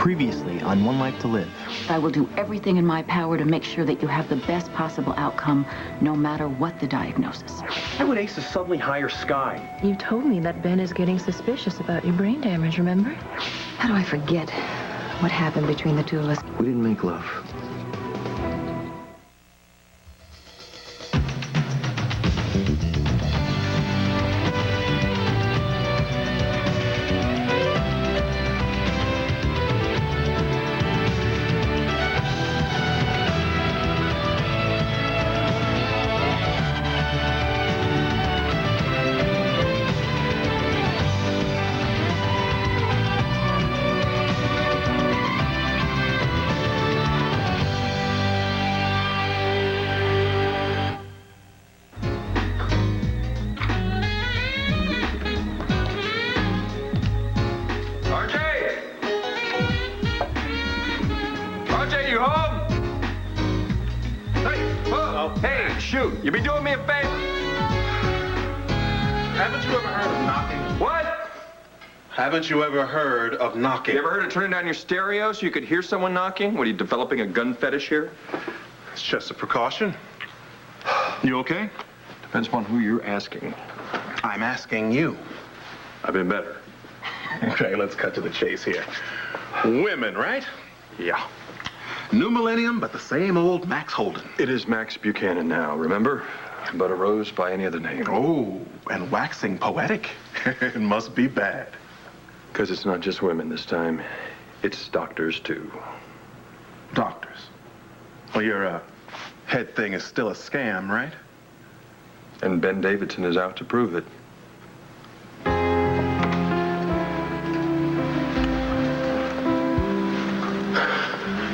Previously on One Life to Live. I will do everything in my power to make sure that you have the best possible outcome, no matter what the diagnosis. Why would Ace suddenly hire Sky? You told me that Ben is getting suspicious about your brain damage, remember? How do I forget what happened between the two of us? We didn't make love. You be doing me a favor? Haven't you ever heard of knocking? What? Haven't you ever heard of knocking? You ever heard of turning down your stereo so you could hear someone knocking? What, are you developing a gun fetish here? It's just a precaution. You okay? Depends upon who you're asking. I'm asking you. I've been better. Okay, let's cut to the chase here. Women, right? Yeah. New millennium, but the same old Max Holden. It is Max Buchanan now, remember? But a rose by any other name. Oh, and waxing poetic. It must be bad. Because it's not just women this time. It's doctors, too. Doctors? Well, your head thing is still a scam, right? And Ben Davidson is out to prove it.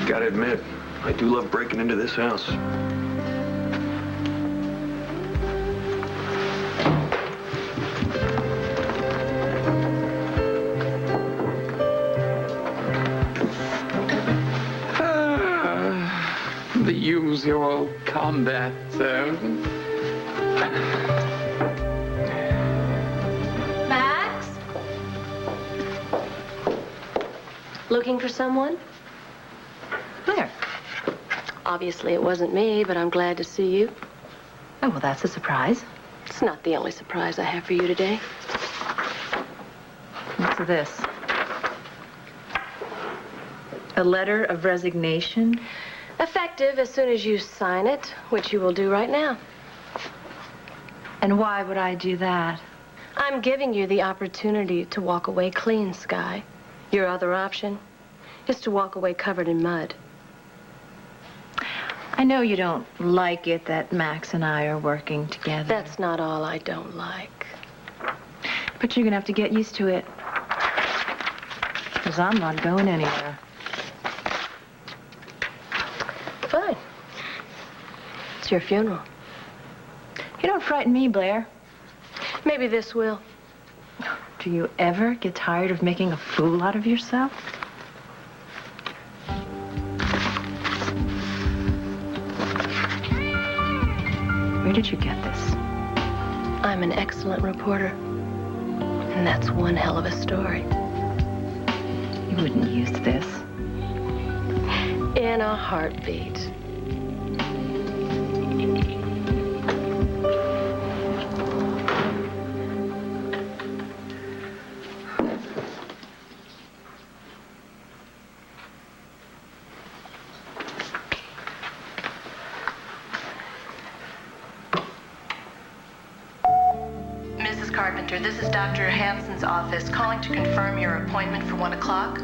Gotta admit, I do love breaking into this house. The usual combat zone. Max? Looking for someone? Where? Obviously, it wasn't me, but I'm glad to see you. Oh, well, that's a surprise. It's not the only surprise I have for you today. What's this? A letter of resignation? Effective as soon as you sign it, which you will do right now. And why would I do that? I'm giving you the opportunity to walk away clean, Sky. Your other option is to walk away covered in mud. I know you don't like it that Max and I are working together. That's not all I don't like. But you're gonna have to get used to it. Because I'm not going anywhere. Fine. It's your funeral. You don't frighten me, Blair. Maybe this will. Do you ever get tired of making a fool out of yourself? Where did you get this? I'm an excellent reporter. And that's one hell of a story. You wouldn't use this. In a heartbeat. Mrs. Carpenter, this is Dr. Hansen's office, calling to confirm your appointment for 1 o'clock.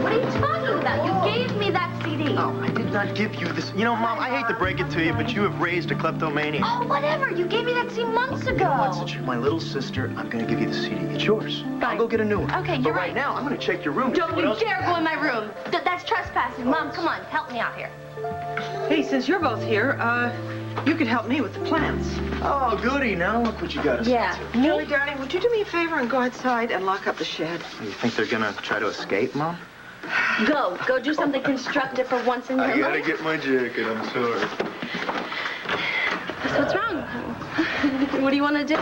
What are you talking about? You gave me that CD. Oh, I did not give you this. You know, Mom, I hate to break it to you, but you have raised a kleptomaniac. Oh, whatever. You gave me that CD months ago. You know what? Since you're my little sister, I'm going to give you the CD. It's yours. I'll go get a new one. Okay, but you're right now, I'm going to check your room. Don't you dare go in my room. That's trespassing. Mom, come on. Help me out here. Hey, since you're both here, you could help me with the plants. Oh, goody. Now look what you got us into. Millie, darling, would you do me a favor and go outside and lock up the shed? You think they're going to try to escape, Mom? Go. Go do something constructive for once in your life. I got to get my jacket. I'm sorry. So what's wrong? What do you want to do?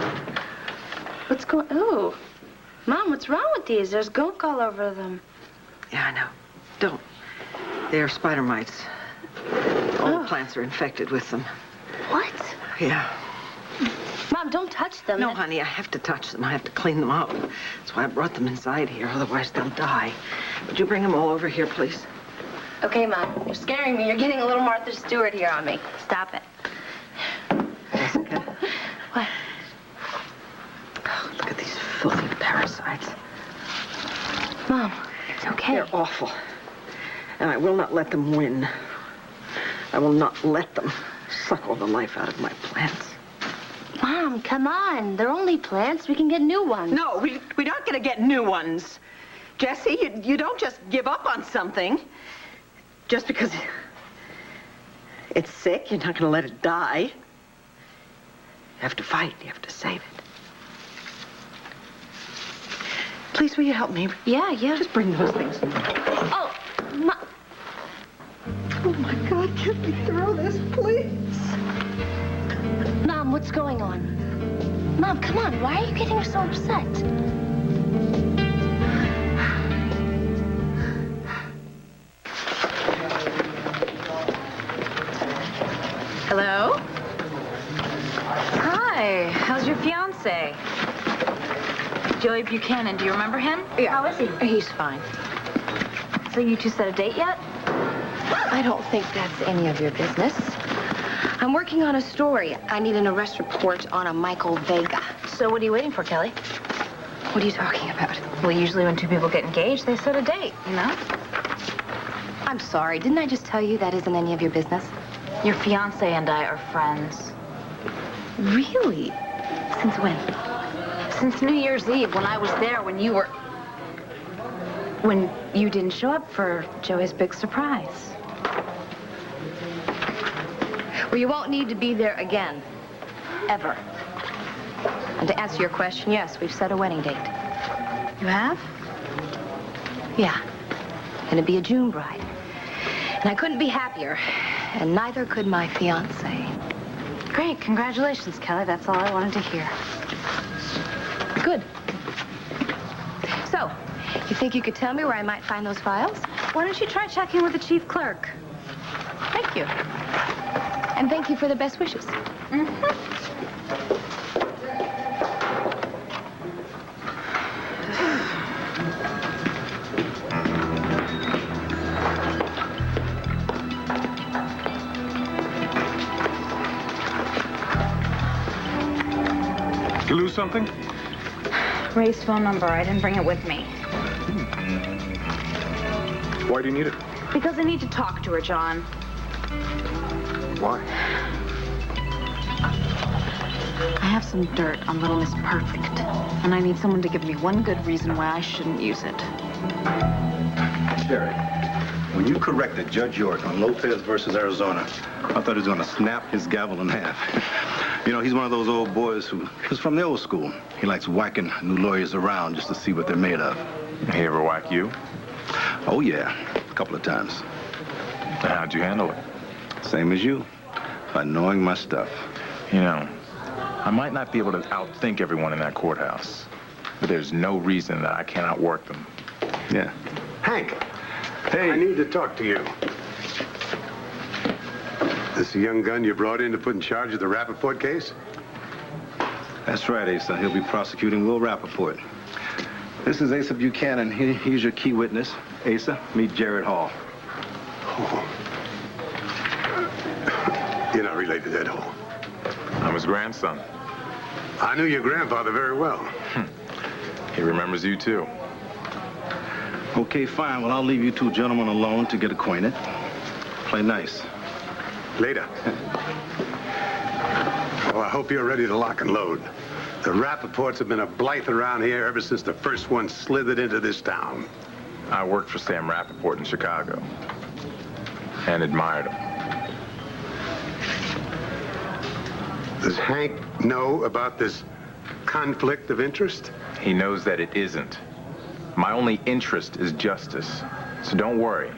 What's going... Oh, Mom, what's wrong with these? There's gunk all over them. Yeah, I know. Don't. They're spider mites. All the plants are infected with them. What? Yeah. Mom, don't touch them. No, honey, I have to touch them. I have to clean them up. That's why I brought them inside here. Otherwise, they'll die. Would you bring them all over here, please? Okay, Mom. You're scaring me. You're getting a little Martha Stewart here on me. Stop it. Jessica. What? Oh, look at these filthy parasites. Mom, it's okay. They're awful. And I will not let them win. I will not let them suck all the life out of my plants. Mom, come on. They're only plants. We can get new ones. No, we're not going to get new ones. Jessie, you don't just give up on something. Just because it's sick, you're not going to let it die. You have to fight. You have to save it. Please, will you help me? Yeah. Just bring those things. Oh, Mom. Oh, my God, can we throw this, please? Mom, what's going on? Mom, come on. Why are you getting so upset? Hello? Hi, how's your fiancé? Joey Buchanan, do you remember him? Yeah. How is he? He's fine. So you two set a date yet? I don't think that's any of your business. I'm working on a story. I need an arrest report on a Michael Vega. So what are you waiting for, Kelly? What are you talking about? Well, usually when two people get engaged, they set a date, you know? I'm sorry. Didn't I just tell you that isn't any of your business? Your fiancé and I are friends. Really? Since when? Since New Year's Eve, when I was there, when you didn't show up for Joey's big surprise. Well, you won't need to be there again. Ever. And to answer your question, yes, we've set a wedding date. You have? Yeah. Gonna be a June bride. And I couldn't be happier. And neither could my fiancé. Great. Congratulations, Kelly. That's all I wanted to hear. Good. So, you think you could tell me where I might find those files? Why don't you try checking with the chief clerk? Thank you. And thank you for the best wishes. You lose something? Ray's phone number. I didn't bring it with me. Why do you need it? Because I need to talk to her, John. Why? I have some dirt on Little Miss Perfect, and I need someone to give me one good reason why I shouldn't use it. Sherry, when you corrected Judge York on Lopez versus Arizona, I thought he was going to snap his gavel in half. You know, he's one of those old boys who's from the old school. He likes whacking new lawyers around just to see what they're made of. He ever whack you? Oh, yeah, a couple of times. How'd you handle it? Same as you, by knowing my stuff. You know, I might not be able to outthink everyone in that courthouse, but there's no reason that I cannot work them. Yeah. Hank. Hey. I need to talk to you. This the young gun you brought in to put in charge of the Rappaport case? That's right, Asa. He'll be prosecuting Will Rappaport. This is Asa Buchanan. He's your key witness. Asa, meet Jared Hall. Oh. You're not related at all. I'm his grandson. I knew your grandfather very well. He remembers you, too. Okay, fine. Well, I'll leave you two gentlemen alone to get acquainted. Play nice. Later. Oh, I hope you're ready to lock and load. The Rappaports have been a blight around here ever since the first one slithered into this town. I worked for Sam Rappaport in Chicago and admired him. Does Hank know about this conflict of interest? He knows that it isn't. My only interest is justice. So don't worry.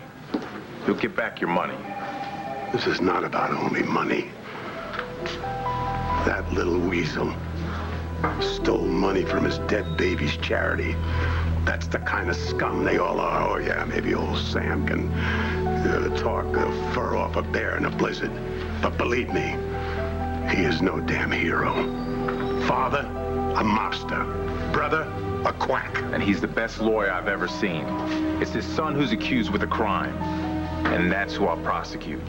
You'll get back your money. This is not about only money. That little weasel Stole money from his dead baby's charity. That's the kind of scum they all are. Oh, yeah, maybe old Sam can talk fur off a bear in a blizzard. But believe me, he is no damn hero. Father, a mobster. Brother, a quack. And he's the best lawyer I've ever seen. It's his son who's accused with a crime. And that's who I'll prosecute.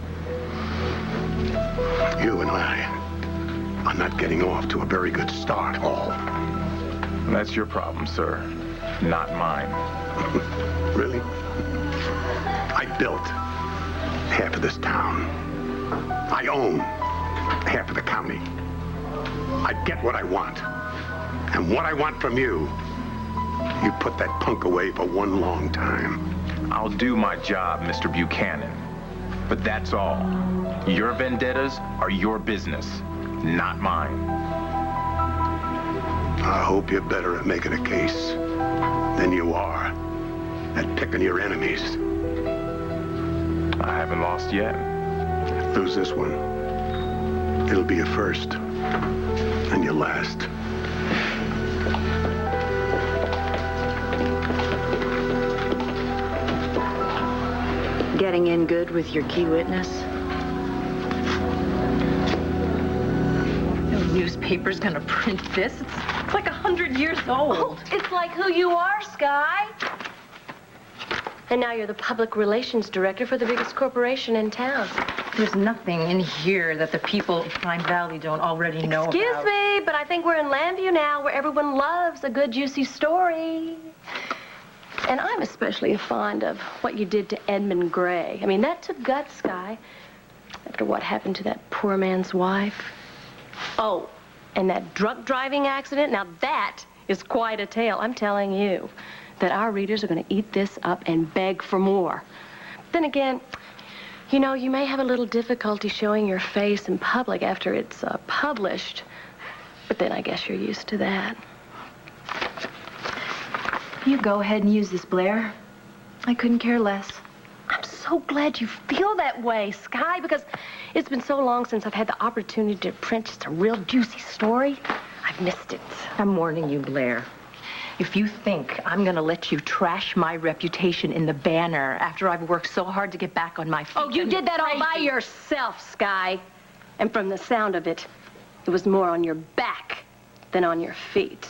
You and I are not getting off to a very good start, Hall. That's your problem, sir. Not mine. Really? I built half of this town. I own half of the county. I get what I want. And what I want from you, you put that punk away for one long time. I'll do my job, Mr. Buchanan. But that's all. Your vendettas are your business, not mine. I hope you're better at making a case than you are at picking your enemies. I haven't lost yet. Lose this one. It'll be your first and your last. Getting in good with your key witness? No newspaper's gonna print this. It's like 100 years old. Oh, it's like who you are, Sky. And now you're the public relations director for the biggest corporation in town. There's nothing in here that the people of Pine Valley don't already know about. Excuse me, but I think we're in Lambview now, where everyone loves a good, juicy story. And I'm especially fond of what you did to Edmund Gray. I mean, that took guts, Sky, after what happened to that poor man's wife. Oh, and that drunk driving accident, now that is quite a tale. I'm telling you that our readers are going to eat this up and beg for more. Then again, you know, you may have a little difficulty showing your face in public after it's published, but then I guess you're used to that. You go ahead and use this, Blair. I couldn't care less. I'm so glad you feel that way, Sky, because it's been so long since I've had the opportunity to print just a real juicy story. I've missed it. I'm warning you, Blair. If you think I'm gonna let you trash my reputation in the Banner after I've worked so hard to get back on my feet... Oh, you did that all by yourself, Sky. And from the sound of it, it was more on your back than on your feet.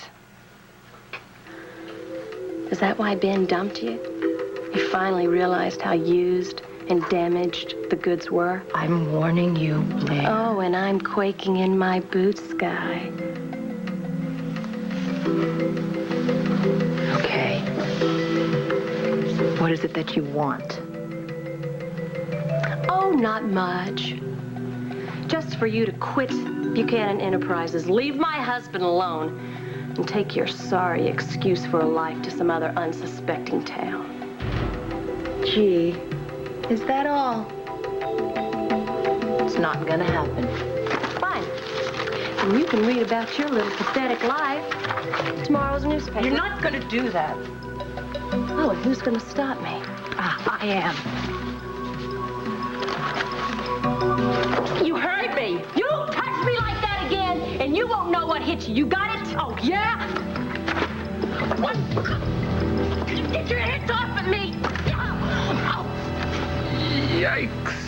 Is that why Ben dumped you? You finally realized how used and damaged the goods were? I'm warning you, Blair. Oh, and I'm quaking in my boots, Sky. Okay. What is it that you want? Oh, not much. Just for you to quit Buchanan Enterprises, leave my husband alone, and take your sorry excuse for a life to some other unsuspecting town. Gee, is that all? It's not gonna happen. Fine. And you can read about your little pathetic life in tomorrow's newspaper. You're not gonna do that. Oh, and who's gonna stop me? I am. You heard me. You don't touch me like that again, and you won't know what hit you. You got it? Oh, yeah? What? Get your hands off of me! Oh. Yikes.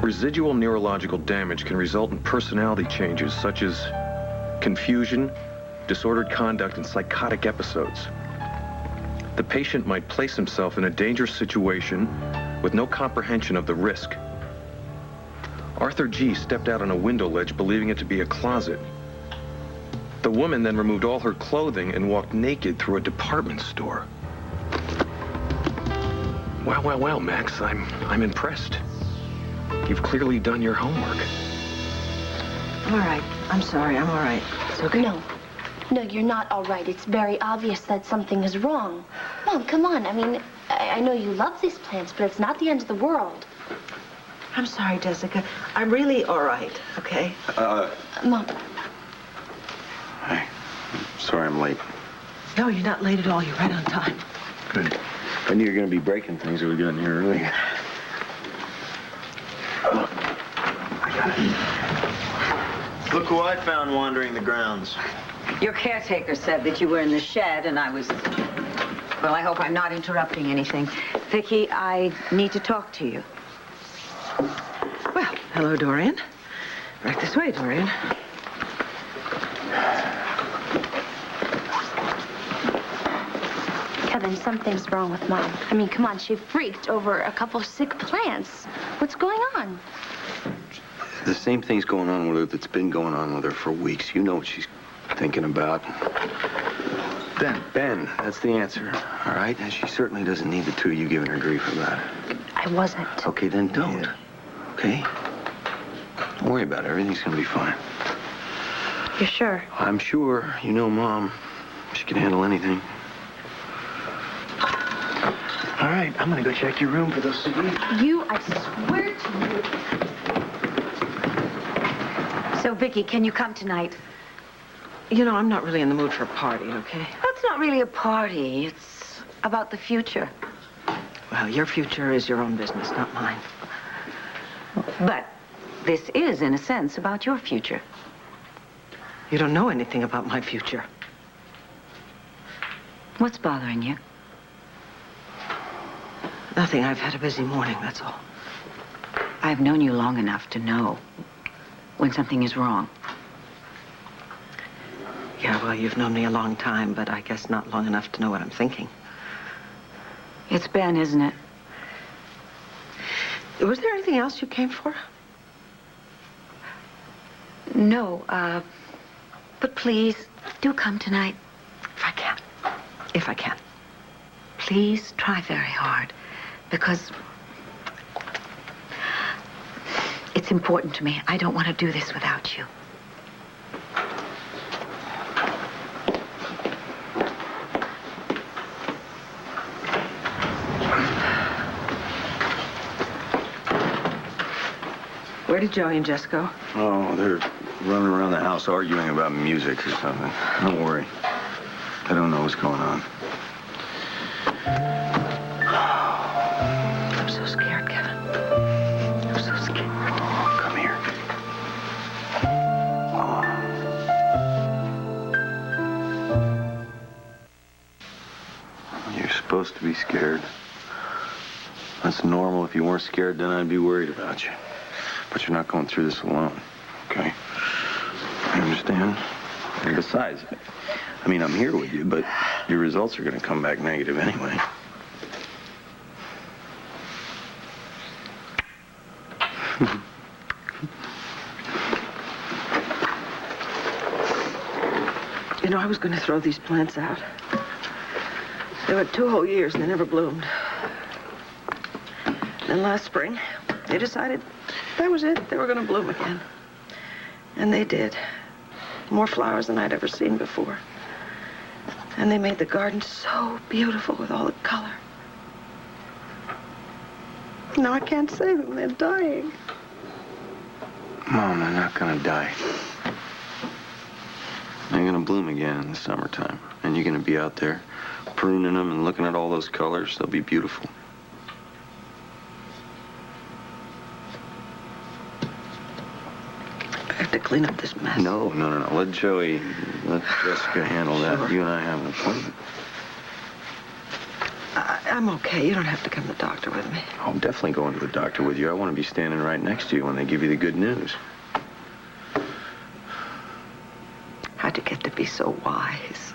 Residual neurological damage can result in personality changes such as confusion, disordered conduct, and psychotic episodes. The patient might place himself in a dangerous situation with no comprehension of the risk. Arthur G. stepped out on a window ledge believing it to be a closet. The woman then removed all her clothing and walked naked through a department store. Well, well, well, Max, I'm impressed. You've clearly done your homework. All right. I'm sorry. I'm all right. It's okay. No, you're not all right. It's very obvious that something is wrong. Mom, come on. I mean, I know you love these plants, but it's not the end of the world. I'm sorry, Jessica. I'm really all right, okay? Mom. Hi. Sorry I'm late. No, you're not late at all. You're right on time. Good. I knew you were going to be breaking things if we got in here early. Look, I got it. Look who I found wandering the grounds. Your caretaker said that you were in the shed, and I was... Well, I hope I'm not interrupting anything. Vicki, I need to talk to you. Well, hello, Dorian. Right this way, Dorian. Kevin, something's wrong with Mom. I mean, come on, she freaked over a couple sick plants. What's going on? The same thing's going on with her that's been going on with her for weeks. You know what she's thinking about. Ben, that's the answer, all right? And she certainly doesn't need the two of you giving her grief about it. I wasn't. Okay, then don't. Okay? Don't worry about it. Everything's gonna be fine. You're sure? I'm sure. You know Mom. She can handle anything. All right, I'm gonna go check your room for those CDs. You, I swear to you. So, Vicki, can you come tonight? You know, I'm not really in the mood for a party, okay? That's not really a party. It's about the future. Well, your future is your own business, not mine. But this is, in a sense, about your future. You don't know anything about my future. What's bothering you? Nothing. I've had a busy morning, that's all. I've known you long enough to know when something is wrong. Yeah, well, you've known me a long time, but I guess not long enough to know what I'm thinking. It's Ben, isn't it? Was there anything else you came for? No, but please, do come tonight. If I can. If I can. Please try very hard, because it's important to me. I don't want to do this without you. Where did Joey and Jess go? Oh, they're running around the house arguing about music or something. Don't worry. I don't know what's going on. I'm so scared, Kevin. I'm so scared. Oh, come here. Oh. You're supposed to be scared. That's normal. If you weren't scared, then I'd be worried about you. But you're not going through this alone, okay? I understand. And besides, I mean, I'm here with you, but your results are going to come back negative anyway. You know, I was going to throw these plants out. They were 2 whole years and they never bloomed. Then last spring, they decided that was it. They were going to bloom again. And they did. More flowers than I'd ever seen before. And they made the garden so beautiful with all the color. Now I can't save them. They're dying. Mom, they're not going to die. They're going to bloom again in the summertime. And you're going to be out there pruning them and looking at all those colors. They'll be beautiful. I have to clean up this mess. No. Let Jessica handle that. Sure. You and I have an appointment. I'm okay. You don't have to come to the doctor with me. Oh, I'm definitely going to the doctor with you. I want to be standing right next to you when they give you the good news. How'd you get to be so wise?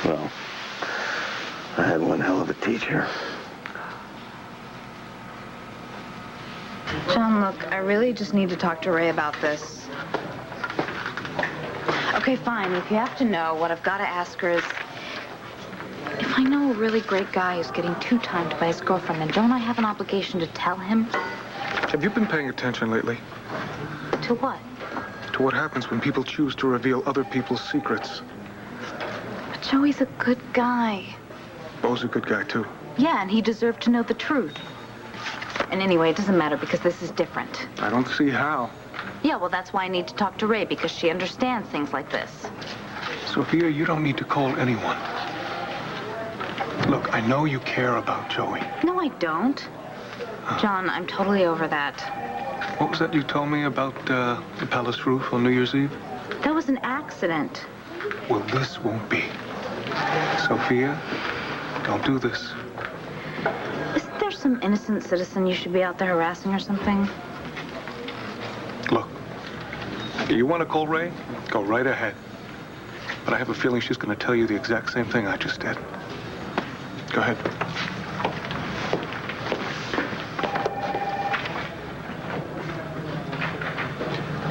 Well, I had one hell of a teacher. John, look, I really just need to talk to Ray about this. Okay, fine. If you have to know, what I've got to ask her is, if I know a really great guy who's getting two-timed by his girlfriend, then don't I have an obligation to tell him? Have you been paying attention lately? To what? To what happens when people choose to reveal other people's secrets. But Joey's a good guy. Bo's a good guy, too. Yeah, and he deserved to know the truth. And anyway, it doesn't matter because this is different. I don't see how. Yeah, well, that's why I need to talk to Ray, because she understands things like this. Sophia, you don't need to call anyone. Look, I know you care about Joey. No, I don't. John, I'm totally over that. What was that you told me about the palace roof on New Year's Eve? That was an accident. Well, this won't be. Sophia, don't do this. Isn't there some innocent citizen you should be out there harassing or something? Look, you want to call Ray? Go right ahead. But I have a feeling she's going to tell you the exact same thing I just did. Go ahead.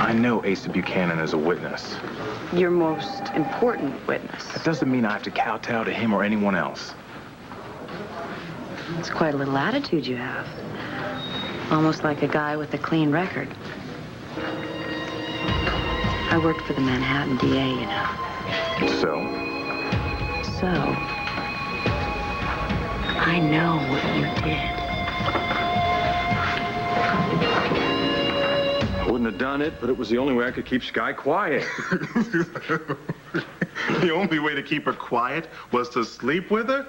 I know Asa Buchanan is a witness. Your most important witness. That doesn't mean I have to kowtow to him or anyone else. It's quite a little attitude you have. Almost like a guy with a clean record. I worked for the Manhattan DA, you know. So? I know what you did. I wouldn't have done it, but it was the only way I could keep Sky quiet. The only way to keep her quiet was to sleep with her?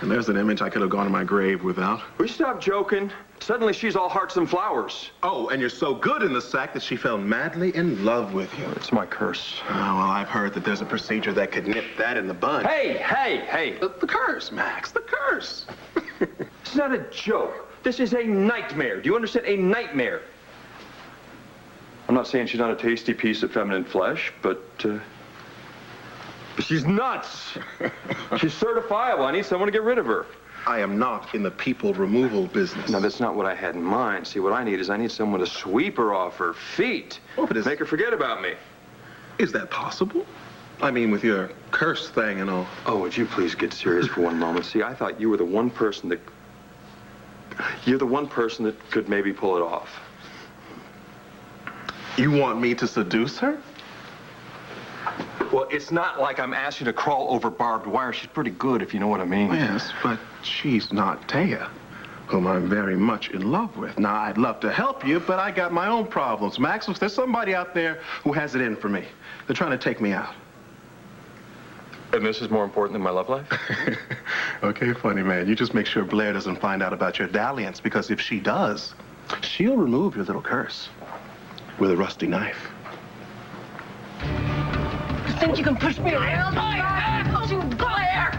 And there's an image I could have gone to my grave without. Will you stop joking? Suddenly she's all hearts and flowers. Oh, and you're so good in the sack that she fell madly in love with you. It's my curse. Oh, well, I've heard that there's a procedure that could nip that in the bud. Hey! The curse, Max, the curse. It's not a joke. This is a nightmare. Do you understand? A nightmare. I'm not saying she's not a tasty piece of feminine flesh, but she's nuts. She's certifiable. I need someone to get rid of her. I am not in the people removal business. No, that's not what I had in mind. See, what I need is someone to sweep her off her feet. Oh, but make her forget about me. Is that possible? I mean, with your curse thing and all. Oh, would you please get serious for one moment? See, I thought you were the one person that... You're the one person that could maybe pull it off. You want me to seduce her? Well, it's not like I'm asking you to crawl over barbed wire. She's pretty good, if you know what I mean. Yes, but she's not Taya, whom I'm very much in love with. Now, I'd love to help you, but I got my own problems. Max, there's somebody out there who has it in for me. They're trying to take me out. And this is more important than my love life? Okay, funny man. You just make sure Blair doesn't find out about your dalliance, because if she does, she'll remove your little curse with a rusty knife. You think you can push me around? Oh, you Blair!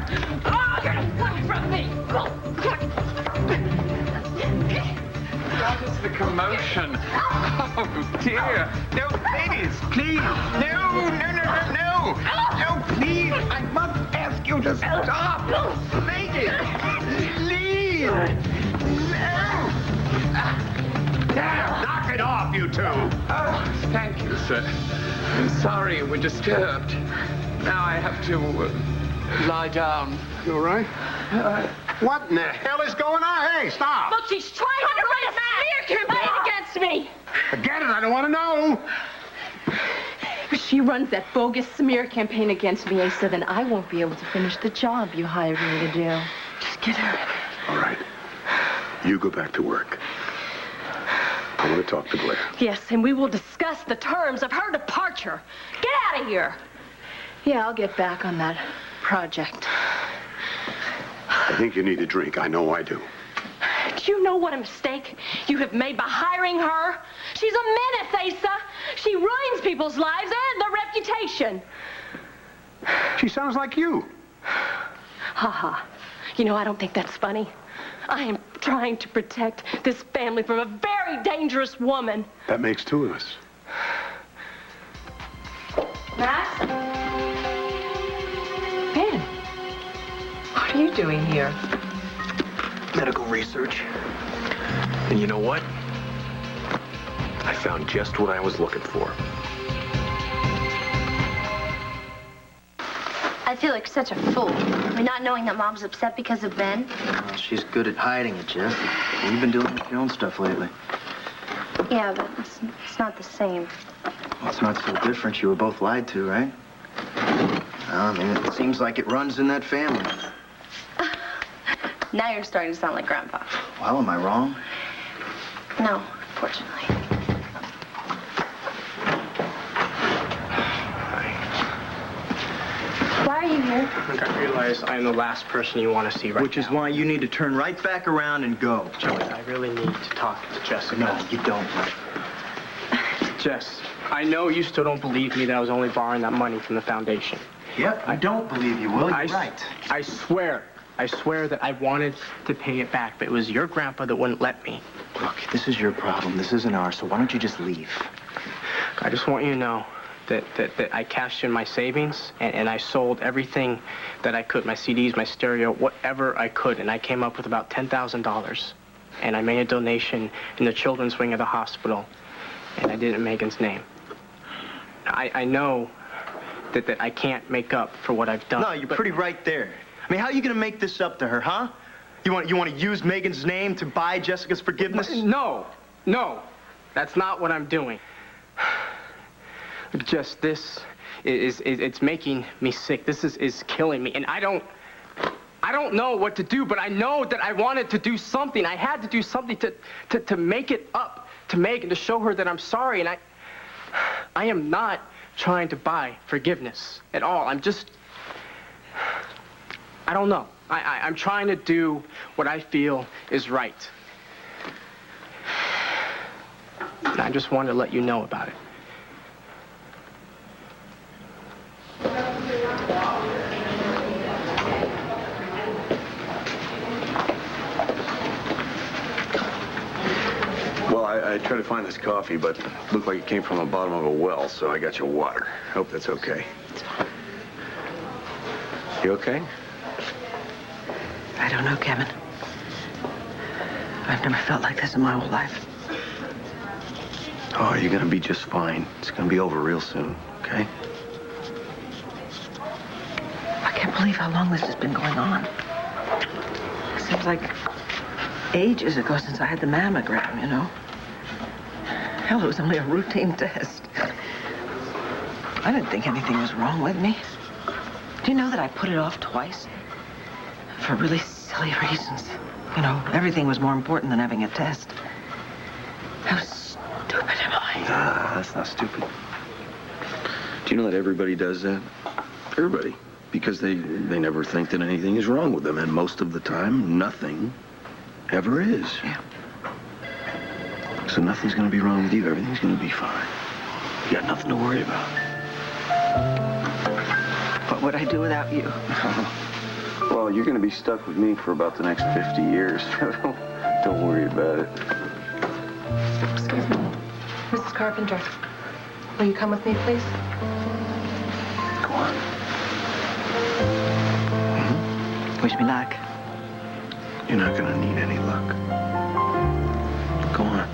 Oh, you're away from me! What is the commotion? Oh, dear. No, please. No, please. I must ask you to stop. Ladies, please. No. Now, knock it off, you two. Oh, thank you, sir. I'm sorry we're disturbed. Now I have to lie down. You all right? What in the hell is going on? Hey, stop! Look, she's trying to run a smear campaign against me! Forget it, I don't want to know! If she runs that bogus smear campaign against me, Asa, then I won't be able to finish the job you hired me to do. Just get her. All right. You go back to work. I want to talk to Blair. Yes, and we will discuss the terms of her departure. Get out of here! Yeah, I'll get back on that project. I think you need a drink. I know I do. Do you know what a mistake you have made by hiring her? She's a menace, Asa. She ruins people's lives and their reputation. She sounds like you. Ha. You know, I don't think that's funny. I am trying to protect this family from a very dangerous woman. That makes two of us. Max? Ben, what are you doing here? Medical research. And you know what? I found just what I was looking for. I feel like such a fool. I mean, not knowing that Mom's upset because of Ben. Well, she's good at hiding it, Jess. You've been doing your own stuff lately. Yeah, but it's not the same. Well, it's not so different. You were both lied to, right? I mean, it seems like it runs in that family. Now you're starting to sound like Grandpa. Well, am I wrong? No, unfortunately. Why are you here? I realize I'm the last person you want to see right now. Which is why you need to turn right back around and go. Joey, I really need to talk to Jessica. No, you don't. Jess, I know you still don't believe me that I was only borrowing that money from the foundation. Yep, I don't believe you, Will. You're right. I swear that I wanted to pay it back, but it was your grandpa that wouldn't let me. Look, this is your problem. This isn't ours, so why don't you just leave? I just want you to know that I cashed in my savings, and I sold everything that I could, my CDs, my stereo, whatever I could, and I came up with about $10,000. And I made a donation in the children's wing of the hospital, and I did it in Megan's name. I know that I can't make up for what I've done. No, you're pretty right there. I mean, how are you going to make this up to her, huh? You want to use Megan's name to buy Jessica's forgiveness? No, that's not what I'm doing. Just this it's making me sick. This is killing me, and I don't know what to do, but I know that I wanted to do something. I had to do something to make it up to Megan, to show her that I'm sorry, and I am not trying to buy forgiveness at all. I don't know. I'm trying to do what I feel is right. And I just wanted to let you know about it. Well, I tried to find this coffee, but it looked like it came from the bottom of a well, so I got you water. Hope that's okay. You okay? I don't know, Kevin. I've never felt like this in my whole life. Oh, you're gonna be just fine. It's gonna be over real soon, okay? I can't believe how long this has been going on. It seems like ages ago since I had the mammogram, you know? Hell, it was only a routine test. I didn't think anything was wrong with me. Do you know that I put it off twice? For really silly reasons. You know, everything was more important than having a test. How stupid am I? Nah, that's not stupid. Do you know that everybody does that? Everybody. Because they never think that anything is wrong with them, and most of the time, nothing ever is. Yeah. So nothing's gonna be wrong with you. Everything's gonna be fine. You got nothing to worry about. What would I do without you? Well, you're gonna be stuck with me for about the next 50 years. Don't worry about it. Excuse me, Mrs. Carpenter. Will you come with me, please? Go on. Wish me luck. You're not gonna need any luck. Go on.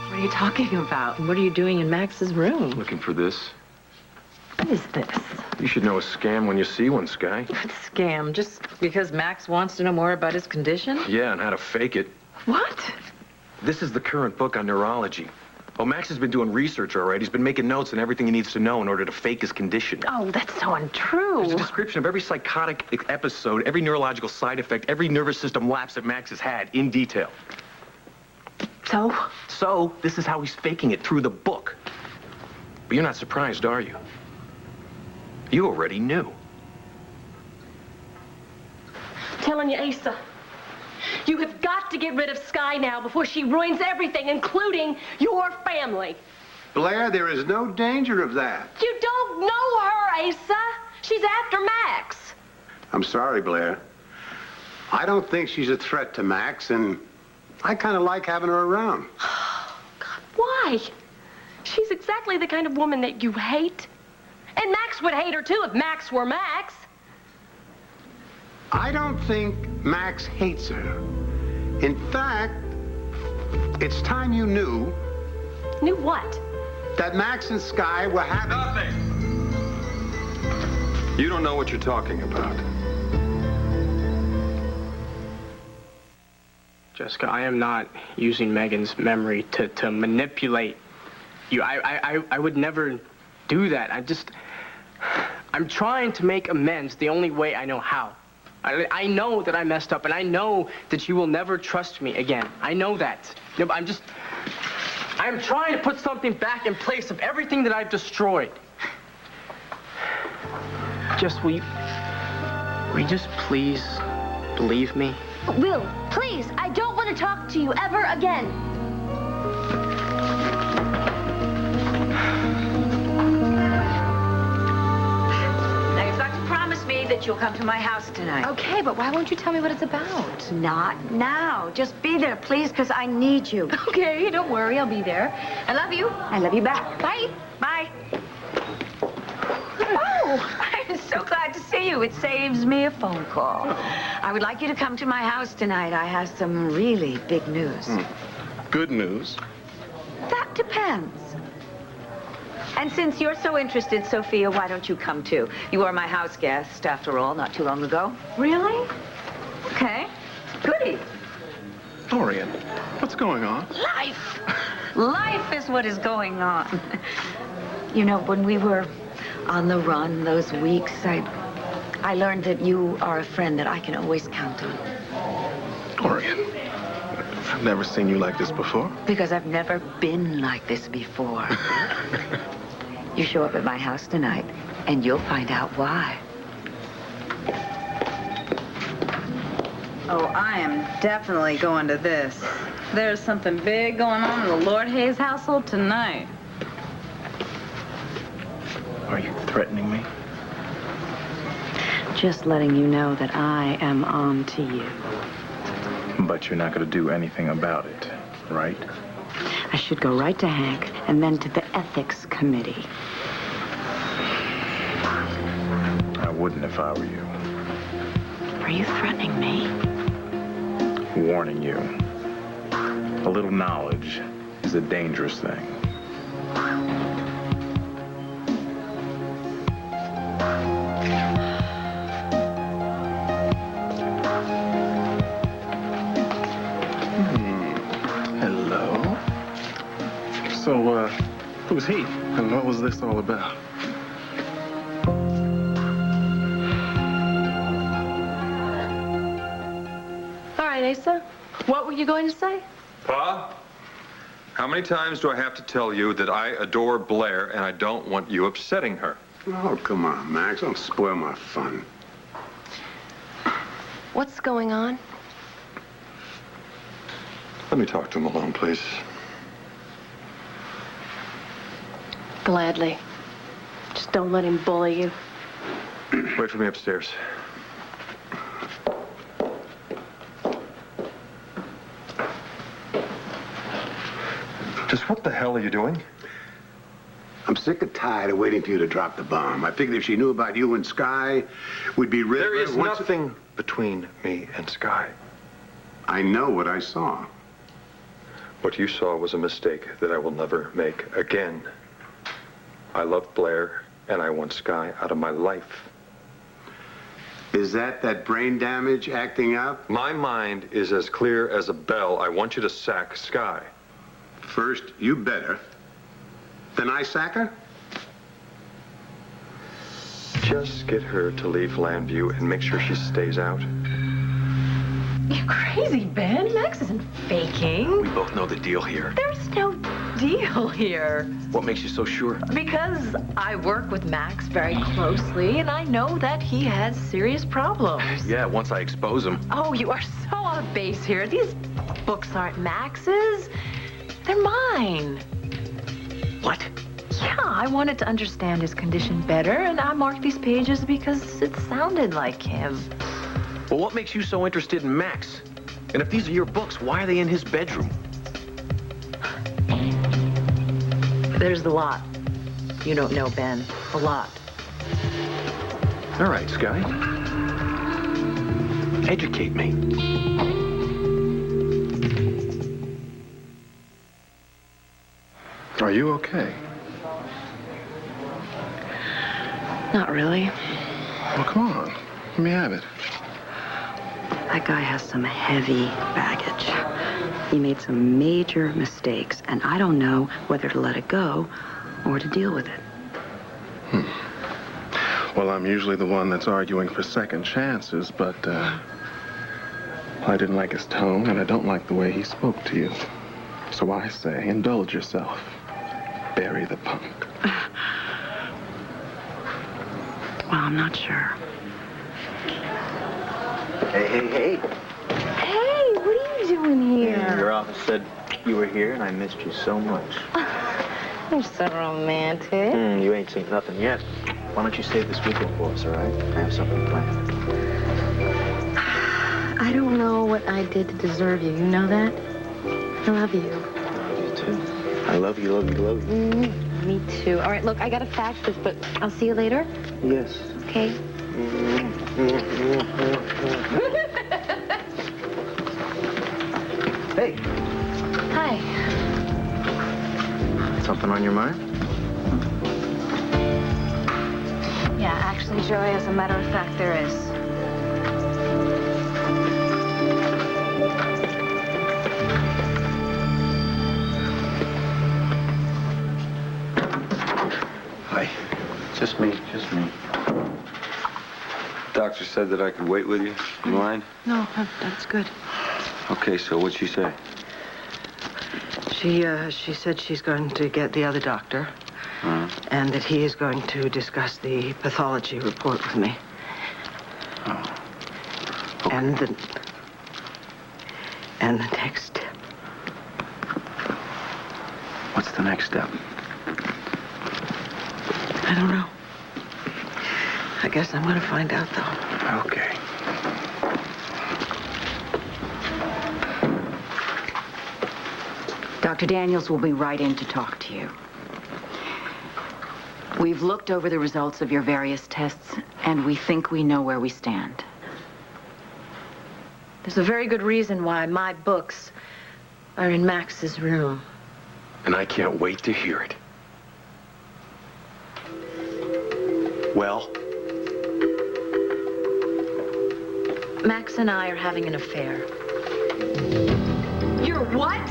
What are you talking about? What are you doing in Max's room? Looking for this. What is this? You should know a scam when you see one, Sky. What scam? Just because Max wants to know more about his condition? Yeah, and how to fake it. What? This is the current book on neurology. Oh, Max has been doing research, all right. He's been making notes on everything he needs to know in order to fake his condition. Oh, that's so untrue. There's a description of every psychotic episode, every neurological side effect, every nervous system lapse that Max has had in detail. So? So, this is how he's faking it through the book. But you're not surprised, are you? You already knew. Telling you, Asa, you have got to get rid of Sky now before she ruins everything, including your family. Blair, there is no danger of that. You don't know her, Asa. She's after Max. I'm sorry, Blair. I don't think she's a threat to Max, and I kind of like having her around. God, why? She's exactly the kind of woman that you hate. And Max would hate her, too, if Max were Max. I don't think Max hates her. In fact, it's time you knew. Knew what? That Max and Sky were having... Nothing! You don't know what you're talking about. Jessica, I am not using Megan's memory to manipulate you. I would never do that. I'm trying to make amends the only way I know how. I know that I messed up, and I know that you will never trust me again. I know that. No, but I'm trying to put something back in place of everything that I've destroyed. Will you just please believe me? Will, please, I don't want to talk to you ever again. Now, you've got to promise me that you'll come to my house tonight. Okay, but why won't you tell me what it's about? Not now. Just be there, please, because I need you. Okay, don't worry, I'll be there. I love you. I love you back. Bye. Bye. Oh, I'm so glad to see you. It saves me a phone call. I would like you to come to my house tonight. I have some really big news. Good news. That depends. And since you're so interested, Sophia, why don't you come too? You were my house guest, after all, not too long ago. Really? Okay. Goody. Dorian, what's going on? Life. Life is what is going on. You know, when we were on the run those weeks, I learned that you are a friend that I can always count on. Dorian, I've never seen you like this before. Because I've never been like this before. You show up at my house tonight, and you'll find out why. Oh, I am definitely going to this. There's something big going on in the Lord Hayes household tonight. Are you threatening me? Just letting you know that I am on to you. But you're not going to do anything about it, right? I should go right to Hank and then to the ethics committee. I wouldn't if I were you. Are you threatening me? Warning you. A little knowledge is a dangerous thing. Hello? So, who's he? And what was this all about? All right, Asa, what were you going to say? Pa? How many times do I have to tell you that I adore Blair and I don't want you upsetting her? Oh, come on, Max. Don't spoil my fun. What's going on? Let me talk to him alone, please. Gladly. Just don't let him bully you. Wait for me upstairs. Just what the hell are you doing? I'm sick and tired of waiting for you to drop the bomb. I figured if she knew about you and Sky, we'd be rid of her. There is nothing between me and Sky. I know what I saw. What you saw was a mistake that I will never make again. I love Blair, and I want Sky out of my life. Is that brain damage acting up? My mind is as clear as a bell. I want you to sack Sky. First, you better. Then I sack her? Just get her to leave Lambview and make sure she stays out. You're crazy, Ben. Max isn't faking. We both know the deal here. There's no deal here. What makes you so sure? Because I work with Max very closely, and I know that he has serious problems. Yeah, once I expose him. Oh, you are so off base here. These books aren't Max's. They're mine. What? Yeah, I wanted to understand his condition better, and I marked these pages because it sounded like him. Well, what makes you so interested in Max? And if these are your books, why are they in his bedroom? There's a lot you don't know, Ben. A lot. All right, Sky. Educate me. Are you okay? Not really. Well, come on. Let me have it. That guy has some heavy baggage. He made some major mistakes, and I don't know whether to let it go or to deal with it. Well, I'm usually the one that's arguing for second chances, but I didn't like his tone, and I don't like the way he spoke to you. So I say, indulge yourself. Bury the punk. Well, I'm not sure. Hey, hey, hey. Hey, what are you doing here? Your office said you were here, and I missed you so much. You're so romantic. You ain't seen nothing yet. Why don't you save this weekend for us, all right? I have something planned. I don't know what I did to deserve you. You know that? I love you. I love you, too. I love you, love you, love you. Me too. All right, look, I gotta fax this, but I'll see you later. Yes. Okay. Hey. Hi. Something on your mind? Yeah, actually, Joey, as a matter of fact, there is. Hi. Just me. Doctor said that I could wait with you. You mind? No, that's good. Okay, so what'd she say? She said she's going to get the other doctor, and that he is going to discuss the pathology report with me. Oh. Okay. And the next step. What's the next step? I don't know. I guess I'm going to find out, though. Okay. Dr. Daniels will be right in to talk to you. We've looked over the results of your various tests, and we think we know where we stand. There's a very good reason why my books are in Max's room. And I can't wait to hear it. Well? Max and I are having an affair. You're what?